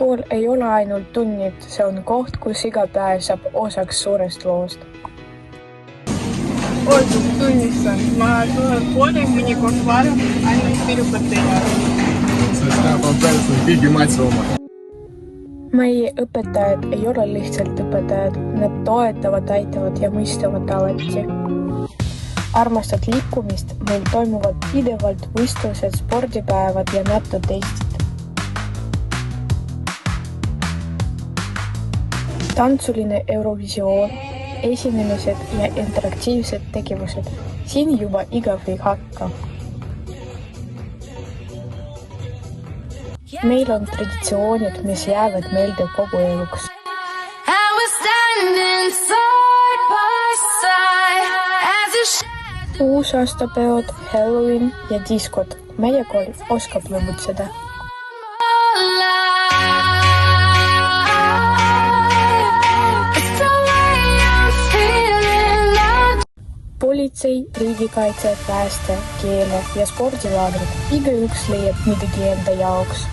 Kool ei ole ainult tunnid, see on koht, kus iga päev saab osaks suurest loost. Ootub, tunnistan, ma tulen kooli mõnikord varem, ainult õpetajad. Seda on kõigi matsooma. Meie õpetajad ei ole lihtsalt õpetajad, nad toetavad, aitavad ja mõistavad alati. Armastad liikumist, meil toimuvad pidevalt võistlused, spordipäevad ja nätutestid. Tantsuline Eurovisioon, esinemised ja interaktiivsed tegevused. Siin juba igav ei hakka. Meil on traditsioonid, mis jäävad meelde kogu eluks. Uusaastapeod, Halloween ja diskod. Meie kool oskab lõbutseda. Politsei, riigikaitse, pääste, keele ja spordilaagrid. Igaüks leiab midagi enda jaoks.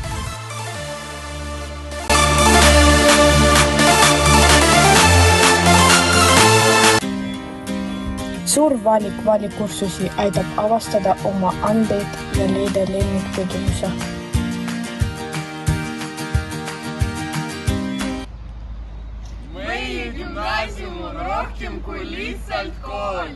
Suur valik valikursusi aitab avastada oma andeid ja leida lemmiktegevuse. Meie gümnaasium on rohkem kui lihtsalt kool.